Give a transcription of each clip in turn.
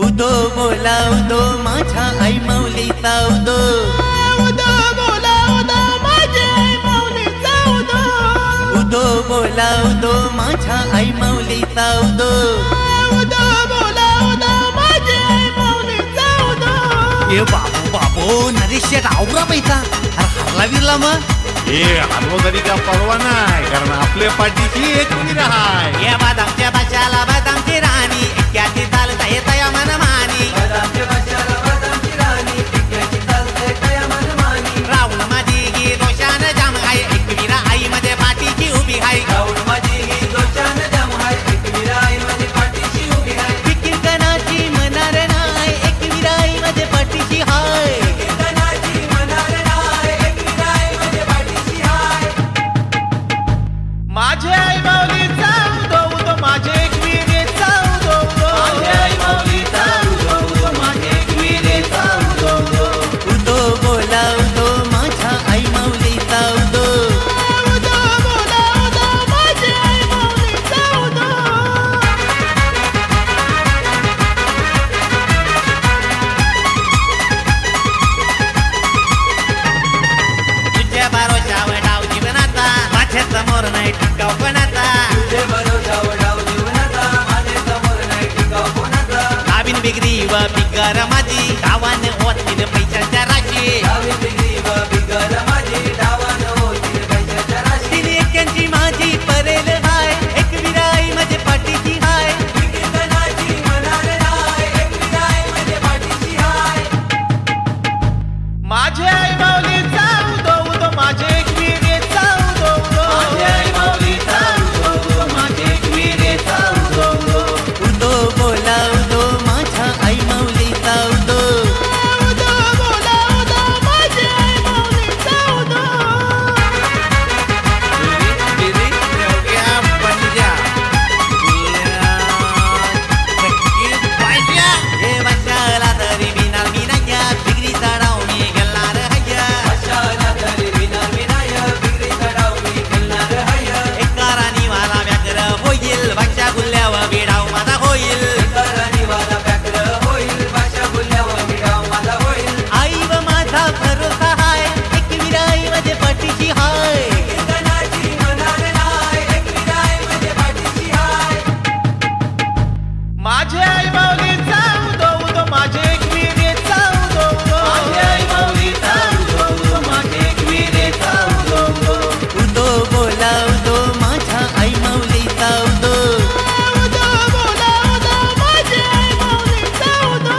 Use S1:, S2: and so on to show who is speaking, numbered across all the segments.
S1: उदो बोला उदो माझ्या आई माऊलीचा उदो,
S2: उदो बोला उदो माझ्या आई माऊलीचा उदो,
S1: उदो बोला उदो माझ्या आई माऊलीचा उदो,
S2: उदो बोला उदो माझ्या आई माऊलीचा उदो.
S1: ए बाबू बाबू नरेश आवरा पैसा हरला विरला मग
S3: हे हरलो तरी का परवा नाही, कारण आपल्या पाठीची एक वीर आहे.
S1: या बादामच्या भाषाला बादामची राणी एक्याची चालता येता या मनमानी,
S4: बदामच्या भाषाला बदामची राणी एक्याची चालते कया मनमानी.
S1: राहुल माझी ही दोषान जाम आहे, एकवीरा आई मध्ये पाठीची उभी आहे.
S4: राहुल माझी ही दोषान जाम आहे, एकवीरा आई मध्ये पाठीशी उभी आहे.
S1: फिकीर कणाची मनार नाही, एकवीरा आई मध्ये पाठीशी हाय.
S4: कीर्तनाची मनार नाही, एकवीरा आई मध्ये पाठीशी हाय.
S2: माझे आई माऊलीचा उदो उदो माझे एकविरेचा उदो उदो,
S4: माझ्या आई माऊलीचा उदो उदो माझे एकविरेचा उदो उदो.
S1: उदो बोला उदो माझ्या आई माऊलीचा उदो,
S2: उदो बोला उदो माझे आई माऊलीचा उदो.
S1: तुझ्या भरोशावर डाव जीवनाचा, माझ्या समोर नाही टिकाव कोणाचा.
S4: तुझे भरोशावर डाव जीवनाचा, माझे समोर नाही टिकाव कोणाचा.
S1: गावीन बिगरी व बिगर माझी, गावाने ओतीन पैशाच्या राशी.
S4: डावी बिगरी व बिगर माझी, डावानं होतील पैशाच्या राशी.
S1: तिने एक्क्यांची माझी परेल हाय, एकवीरा आई माझे पाठीची हाय.
S4: कीर्तनाची मनार नाही, एकवीरा आई मध्ये पाठीशी हाय.
S2: माझे आई माऊलीचा उदो उदो माझे एकविरेचा उदो उदो,
S4: माझ्या आई माऊलीचा उदो उदो माझे एकविरेचा उदो उदो.
S1: उदो बोला उदो माझ्या आई माऊलीचा उदो,
S2: उदो बोला उदो माझे आई माऊलीचा उदो.
S1: हे वर्षाला तरी बिना बिनाया बिगरी चढाव मी गेलणार हय्या.
S4: अशाला तरी विना विनाय बिगरीचा डाव मी खेळणार हाय.
S1: एकारानी वाला व्याघ्र होईल, भाषा गुल्ल्यावर बिडाव माझा होईल.
S4: एकारानी वाला व्याघ्र होईल, भाषा बोलल्यावर विडाव माझा होईल.
S1: आई व माझा भरोसा हाय, एकवीरा आई माझे पाठीशी हाय.
S4: कीर्तनाची मनार नाही, एकवीरा आई मध्ये पाठीशी हाय.
S2: माझे आई माऊलीचा उदो उदो माझे एकविरेचा उदो उदो,
S4: माझ्या आई माऊलीचा उदो उदो माझे एकविरेचा उदो उदो.
S1: उदो बोला उदो माझ्या आई माऊलीचा उदो,
S2: उदो बोला उदो माझे आई माऊलीचा उदो.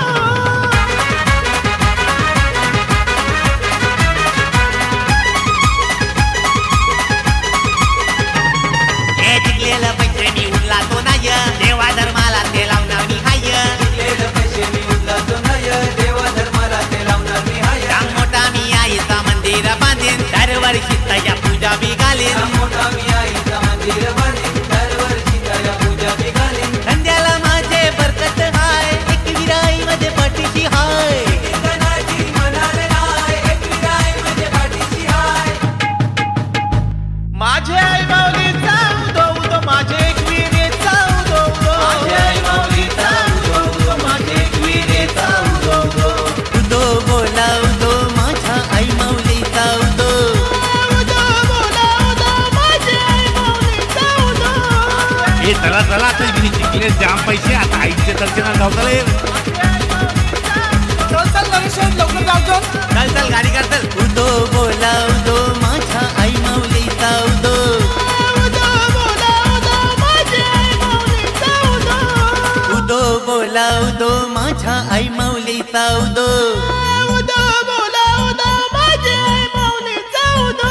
S1: हे जिंकलेलं पैसे मी उरला तो नाय, देवा धर्माला ते लावणार मी हाय.
S4: शिकलेलं पैसे मी उचलतो नाही, देवा धर्माला ते लावणार मी हाय.
S1: राम मोठा मी आईचा मंदिर बांधेन, दरवर्षी तया पूजा बी घालेन.
S4: राम मोठा मी आईचा मंदिर बांधीन, दरवर्षी त्याला पूजा बी घालीन.
S1: धंद्याला माझे बरकत हाय, एकवीरा आई माझे पाठीशी हाय.
S4: कीर्तनाची मनार नाही, एकवीरा आई मध्ये पाठीशी हाय.
S2: माझे आई माऊलीचा उदो उदो माझे एकविरेचा उदो उदो,
S4: माझ्या आई माऊलीचा उदो उदो माझे एकविरेचा उदो उदो.
S1: उदो बोला उदो माझ्या आई माऊलीचा उदो,
S2: उदो बोला उदो माझे आई माऊलीचा उदो.
S3: हे चला चला आता जिंकले जाम पैसे, आता आईच्या दर्शनात धावता येईल.
S2: चल चल नरेश लवकर जाऊ चल.
S1: चल चल गाडी कर चल. उदो बोला उदो माझ्या आई माऊलीचा उदो,
S2: उदो बोला उदो माझे आई माऊलीचा उदो.
S1: उदो बोला उदो माझ्या आई माऊलीचा उदो.
S2: उदो बोला उदो माझे आई माऊलीचा उदो.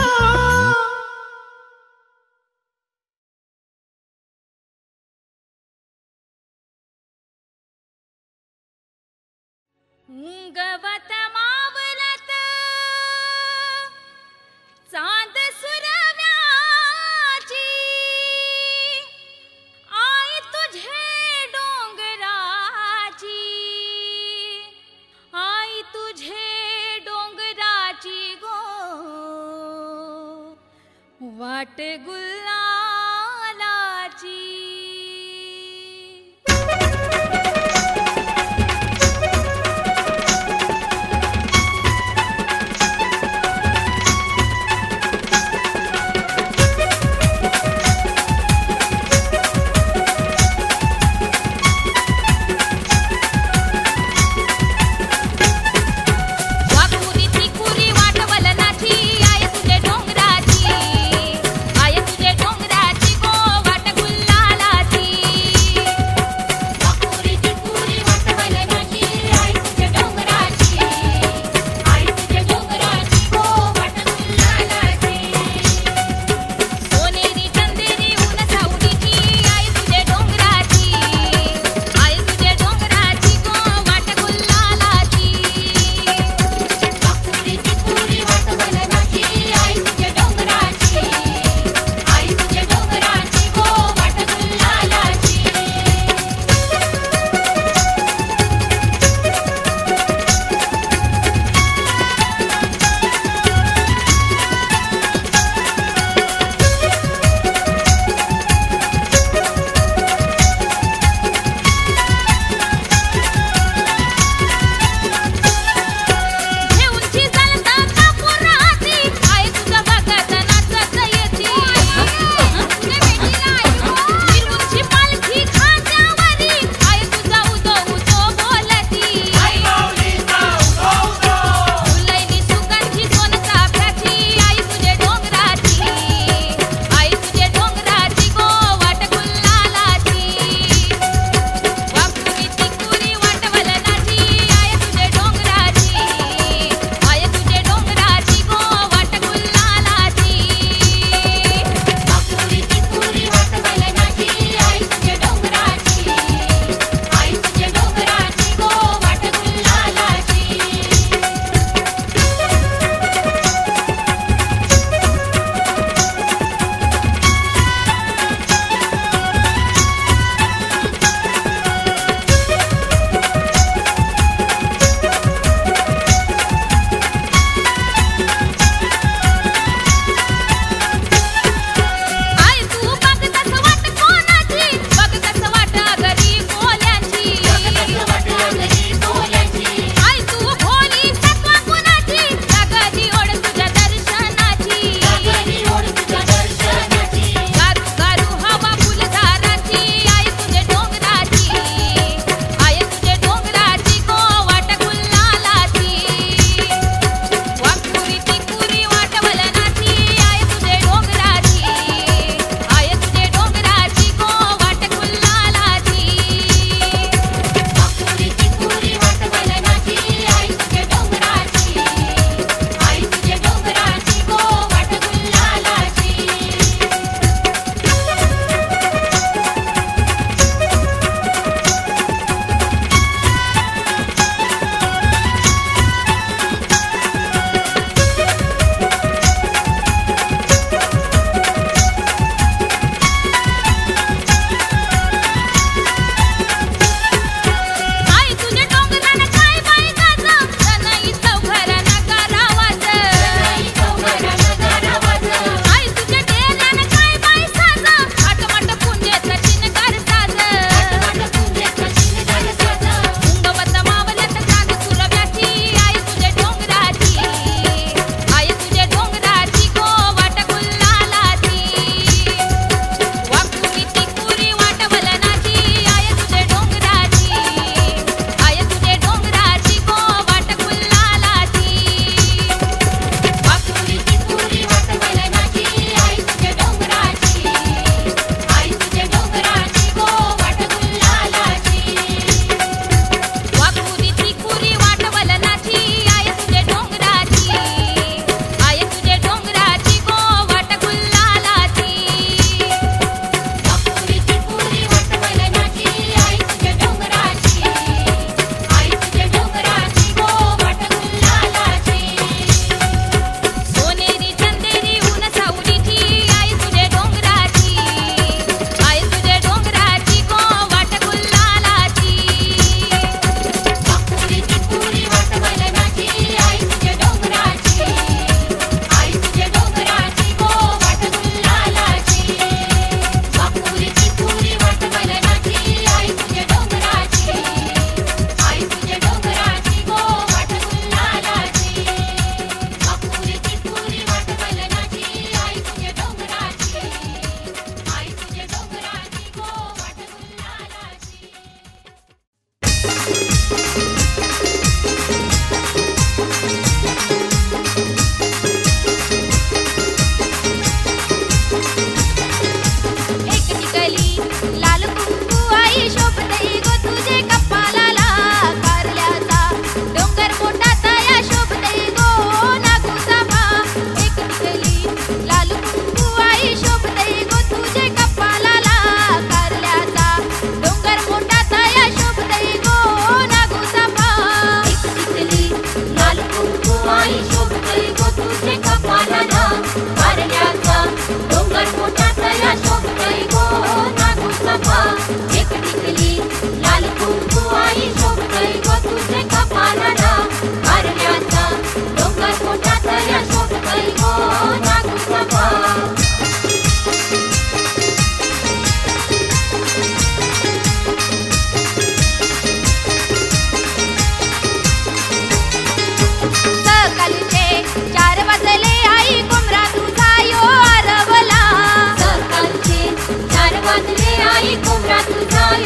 S5: गवत मावलत चांद सुरव्याची, आई तुझे डोंगराची, आई तुझे डोंगराची गो, वाट गुलालाची.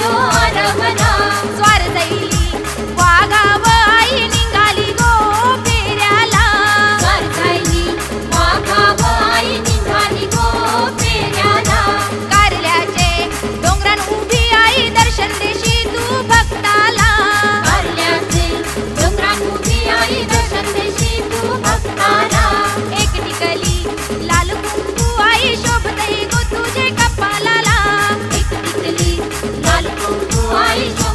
S5: तो आरवना स्वारजैली वाघाव आई निघाली गो फेऱ्याला स्वारजैली वाघाव आई निघाली गो फेऱ्याला कारल्याचे डोंगरान उभी आई दर्शन देशी तू भक्ताला कारल्याचे डोंगरान उभी आई दर्शन देशी तू भक्ताला एक टिकली लाल कुंकू आई शोभतई गो तुझे कपालाला एक टिकली लाल कुंकू आई शोभतई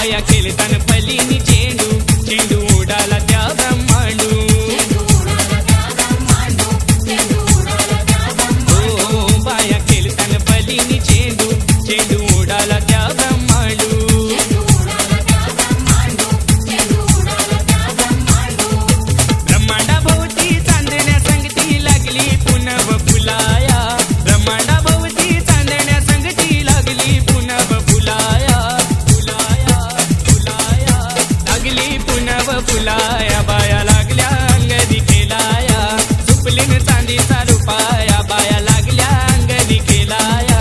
S6: बाया खेळताना पलीनी चेंडू चेंडू उडाला त्या ब्रह्मांडू हो बाया खेळताना पलीनी चेंडू चेंडू उडाला त्या ब्रह्मांडू ब्रह्मांडाभोवती चांदण्या संगती लागली पुनव फुलाया ब्रह्मांडाभोवती चांदण्या संगती लागली पुनव फुलाया फुलाया फुलाया लागली पुनव फुलाया बाया लागल्या अंगदी खेलाया सुपलीन चांदीचा रुपाया बाया लागल्या अंगदी खेलाया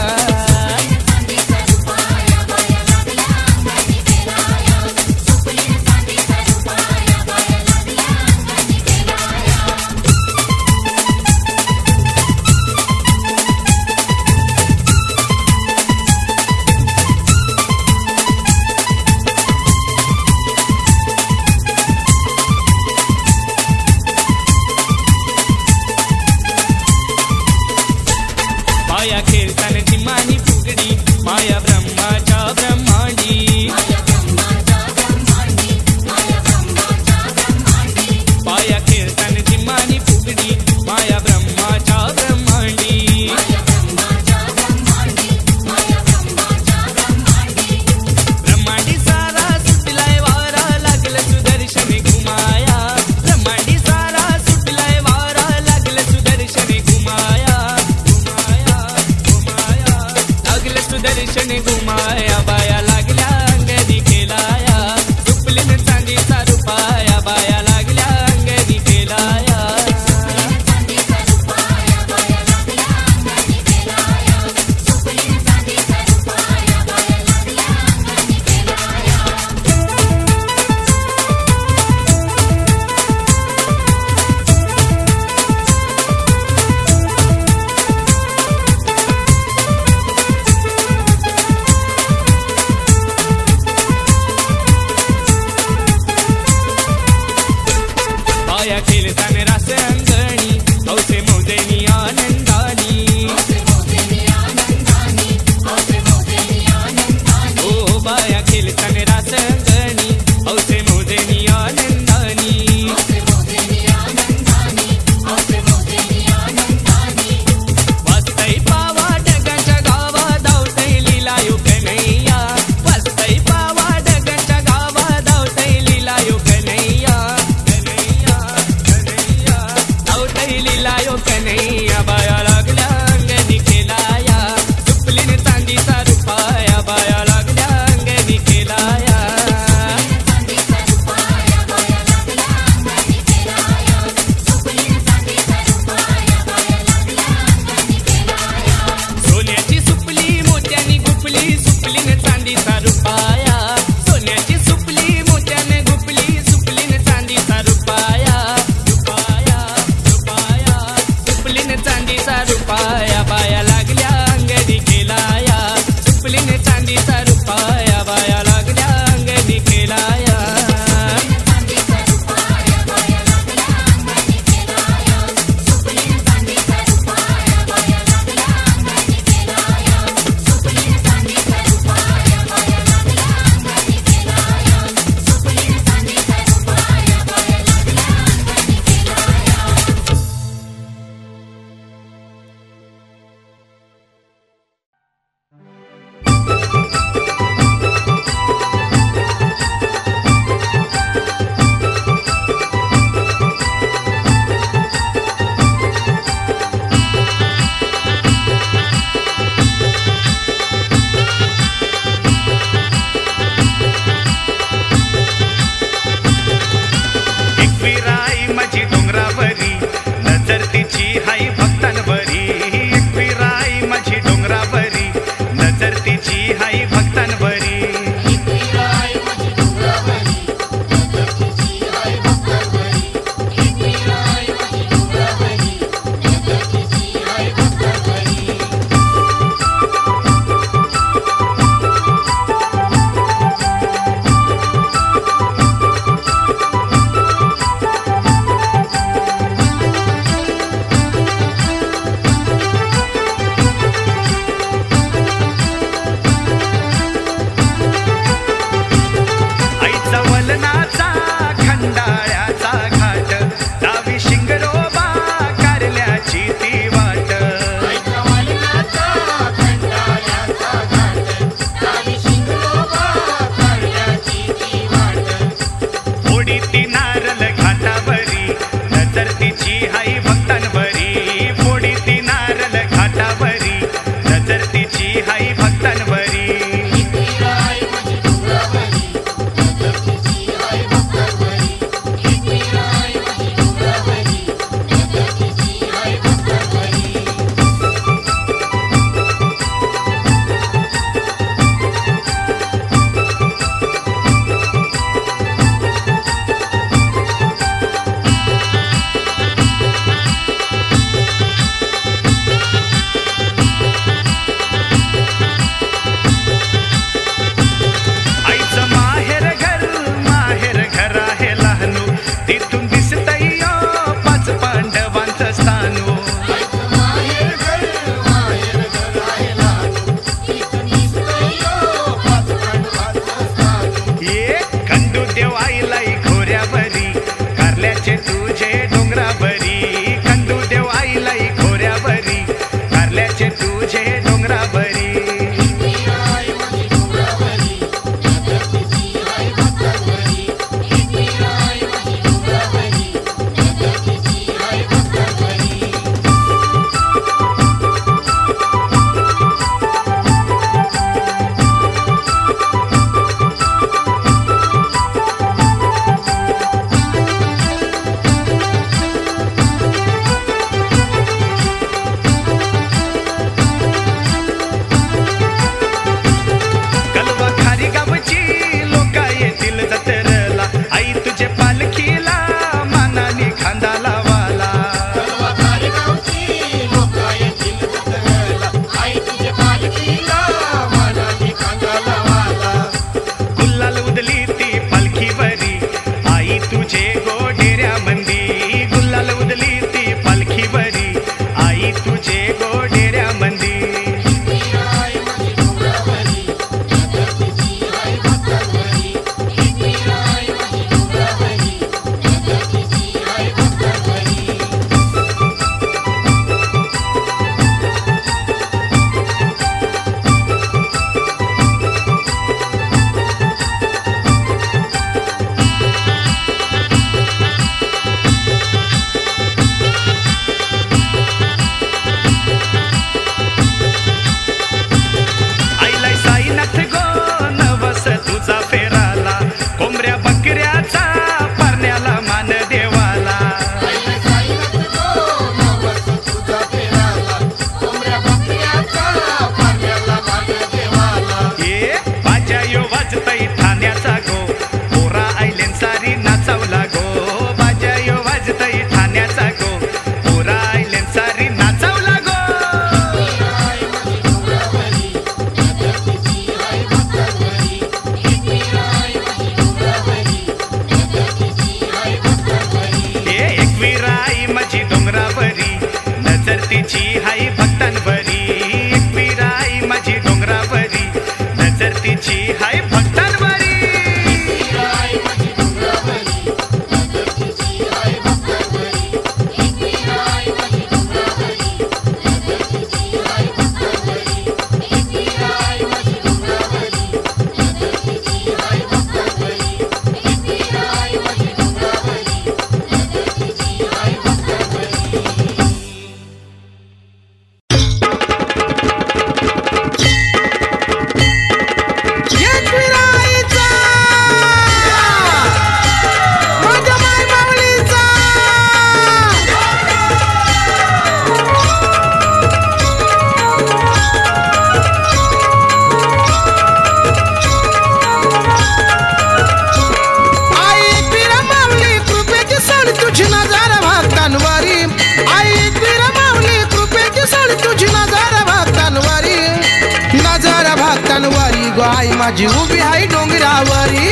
S2: माझी उभी आहे डोंगरावरी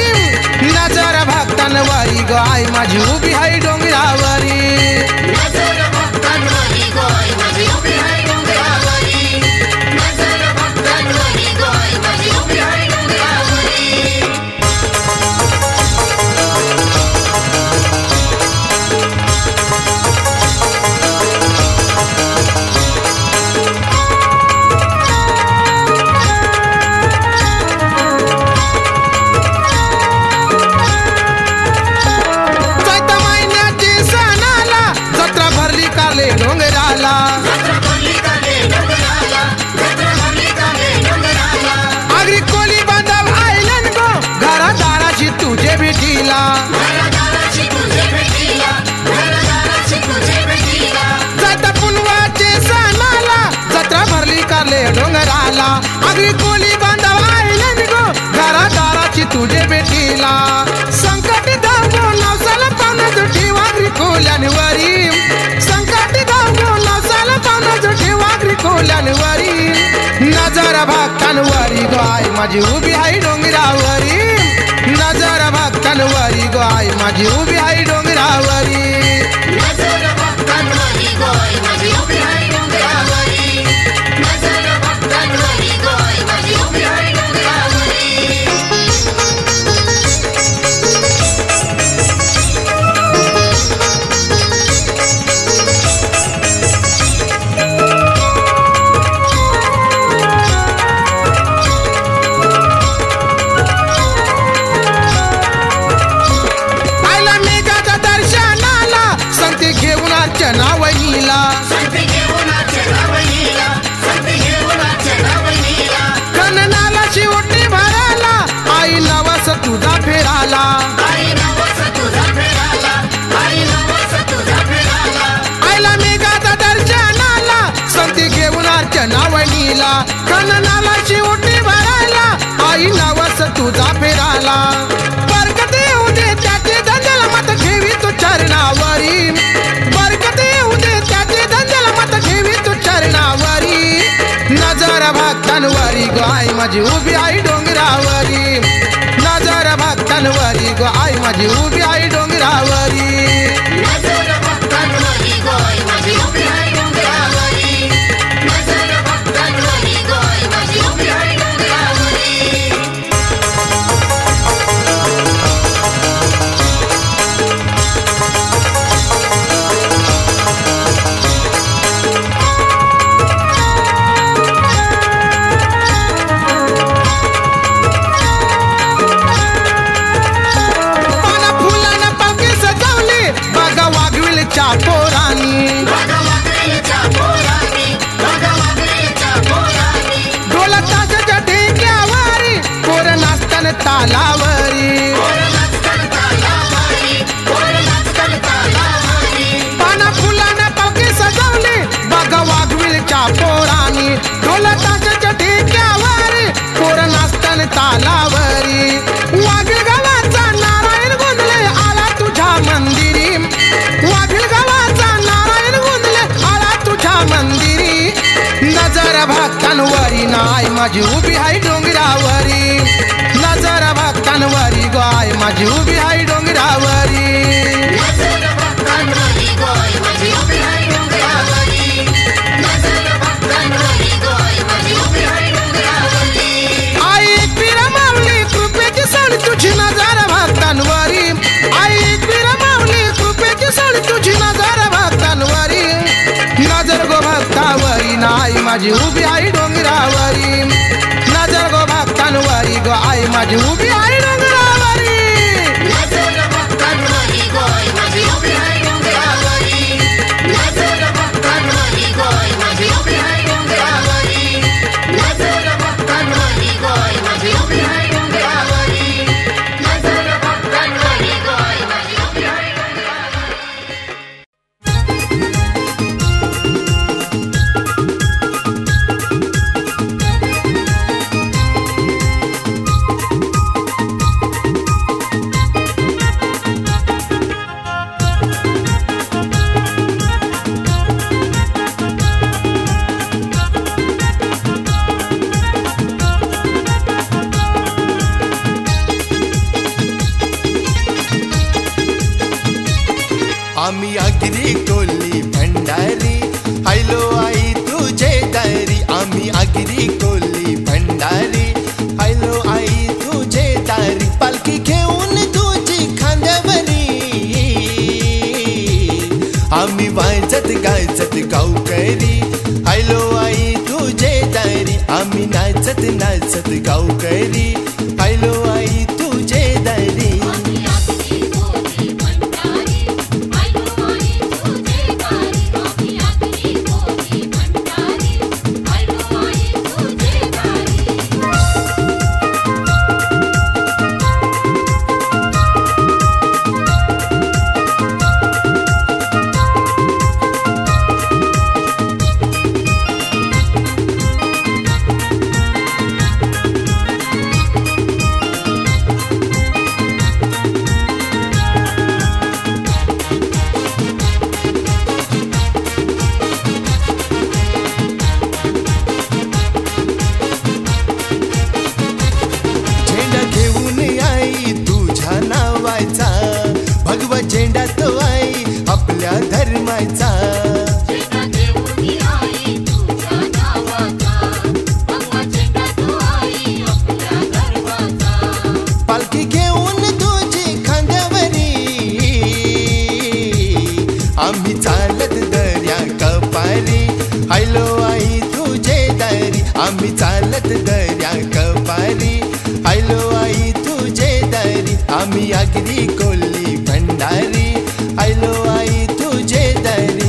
S2: नजर भक्तांवरी ग आई माझी उभी आहे डोंगरावरी
S5: नजर भक्तांवरी ग आई माझी उभी आहे डोंगरावरी नजर भक्तांवरी ग आई माझी उभी आहे डोंगरावरी
S2: आगरी कोली बांधव आयलन गो घरादाराची तुझे भेटीला जाता पुनवाचे सणाला जत्रा भरली कारले डोंगराला आगरी कोली बांधव आयलन गो घरादाराची तुझे भेटीला संकट धावो नवसाला पाना जुठी वागरी कोल्यांवरी संकट धावो नवसाला पाना जुठी वागरी कोल्यांवरी नजर भक्तांवरी ग आई माझी उभी आहे डोंगरावरी नजर भक्तांवरी ग आई माझी उभी आहे डोंगरावरी
S5: नजर भक्तांवरी ग आई माझी उभी आहे डोंगरावरी नजर भक्तांवरी ग आई माझी उभी आहे डोंगरावरी
S2: कन्नाला शिवटी भराला आई नवस तुझा फेराला आईला मेघाचा दर्शनाला संती घेऊन अर्चना वहिनीला कन्नाला शिवटी भराला आई नवस तुझा फेराला बरकत येऊ दे त्याचे धंद्याला मत ठेवी तू चरणावरी बरकत येऊ दे त्याचे धंद्याला मत ठेवी तू चरणावरी नजर भक्तांवरी ग आई माझी उभी आहे डोंगरावरी नजर भक्तांवरी ग आई माझी उभी आहे डोंगरावरी
S5: नजर भक्तांवरी ग आई माझी उभी आहे डोंगरावरी नजर भक्तांवरी ग आई माझी उभी आहे डोंगरावरी
S2: ढोलताच्या ढेक्यावरी पोर नाचतान तालावरी पाना फुलानं पावके सजवले बघा वाघविलच्या पोरानी ढोलताच्या ढेक्यावरी पोर नाचतान तालावरी वाघील गावाचा नारायण गोंधळे आला तुझ्या मंदिरी वाघील गावाचा नारायण गोंधळे आला तुझ्या मंदिरी नजर भक्तांवरी नाय माझी उभी आहे डोंगरावरी नजर भक्तांवरी ग आई माझी उभी आहे डोंगरावरी
S5: नजर भक्तांवरी ग आई माझी उभी आहे डोंगरावरी नजर भक्तांवरी ग आई माझी उभी आहे डोंगरावरी
S2: आई पिरा माऊली कृपेची साडी तुझी नजर भक्तांवरी आई पिरा माऊली कृपेची साडी तुझी नजर भक्तांवरी नजर गो भक्तावरी नाय माझी उभी आहे डोंगरावरी नजर गो भक्तांवरी ग आई माझी उभी आहे डोंगरावरी
S5: नजर भक्तांवरी ग आई माझी उभी आहे डोंगरावरी नजर भक्तांवरी ग आई माझी उभी आहे डोंगरावरी नजर भक्तांवरी ग आई माझी उभी आहे डोंगरावरी नजर भक्तांवरी ग आई माझी उभी आहे डोंगरावरी
S7: आम्ही आगरी कोल्ही भंडारी हायलो आई तुझे दारी आम्ही आगरी कोल्ही भंडारी हायलो आई तुझे दारी पालखी घेऊन तुझी खांद्यावरी आम्ही वाजत गाजत गावकरी हायलो आई तुझे दारी आम्ही नाचत नाचत गावकरी हायलो आई तुझे दारी भगवा झेंडा तो आई आपल्या धर्माचा पालखी घेऊन तुझी खांद्यावरी आम्ही चालत दर्या कपारी हायलो आई तुझे दारी आम्ही चालत दर्या कपारी हायलो आई तुझे दारी आम्ही आगरी कोल्ही भंडारी हायलो आई तुझे दारी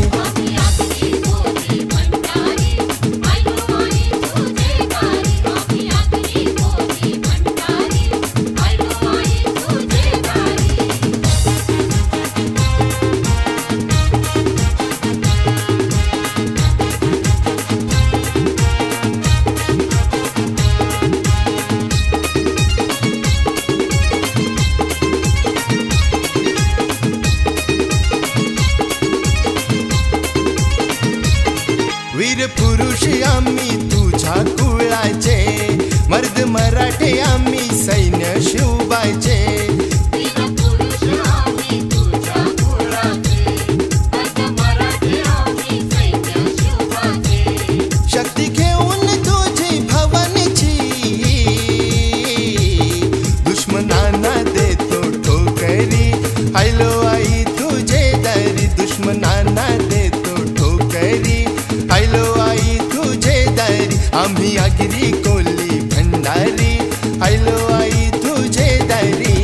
S7: वीर पुरुष आम्ही तुझ्या कुळाचे मर्द मराठे आम्ही सैन्य शिवबाचे शक्ती घेऊन तुझी भवानीची दुश्मनांना देतो ठोकरी हायलो आई तुझे दारी दुश्मनांना देतो ठोकरी हायलो आई तुझे दारी आम्ही आगरी कोल्ही भंडारी हायलो आई तुझे दारी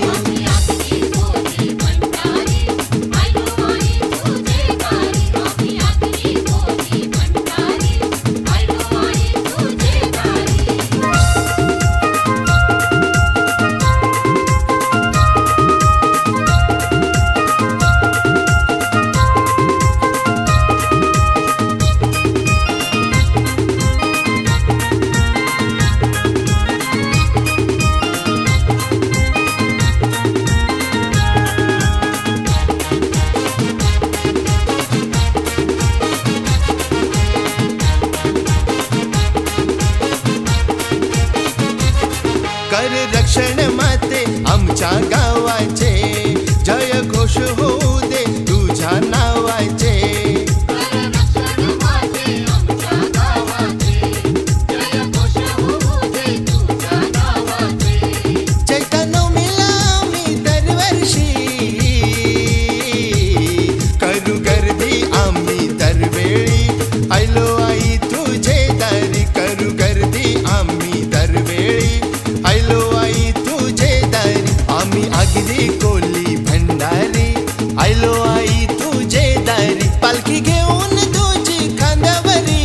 S7: कर रक्षण माते आमच्या गावाचे जय घोष होऊ दे तुझ्या नावाचे चैतन्यला आम्ही दरवर्षी करू गर्दी आम्ही दरवेळी हायलो आई तुझे दारी करू गर्दी आम्ही दरवेळी हायलो आई तुझे दारी आम्ही आगरी कोल्ही भंडारी हायलो आई तुझे दारी पालखी घेऊन तुझी खांद्यावरी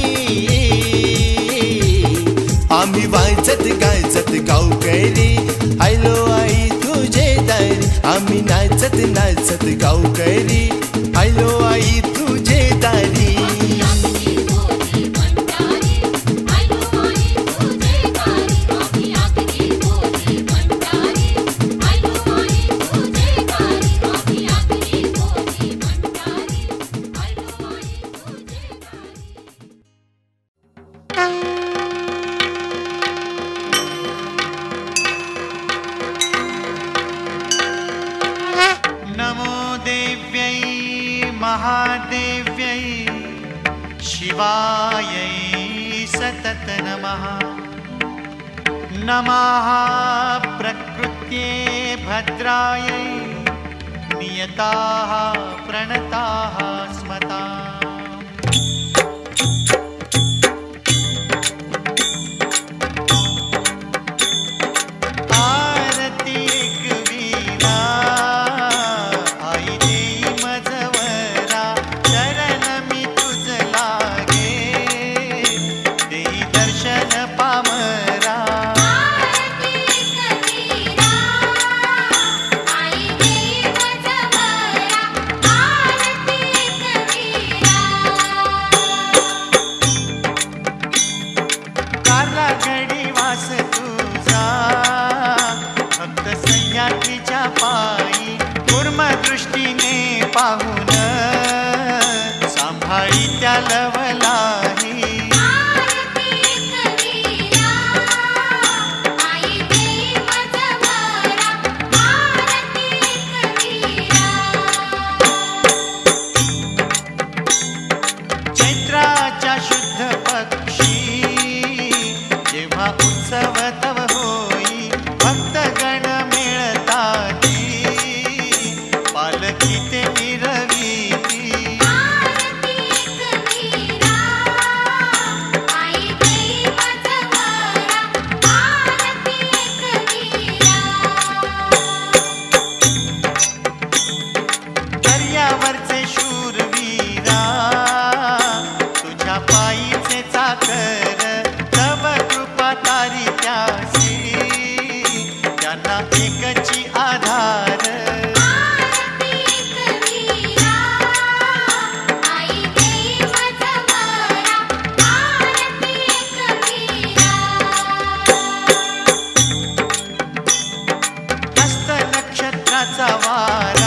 S7: आम्ही वाजत गाजत गावकरी हायलो आई तुझे दारी आम्ही नाचत नाचत गावकरी हायलो आई तुझे दारी
S1: नमो देव्यै
S8: महादेव्यै शिवायै सतत नमः। नमः प्रकृत्ये भद्रायै नियताः प्रणताः स्मता। पायी कुर्म दृष्टीने पाहून सांभाळी त्या लवलाही। चैत्राच्या शुद्ध पक्षी जेव्हा उत्सव तव होई भक्तगण एकची आधार। हस्त नक्षत्राचा वारा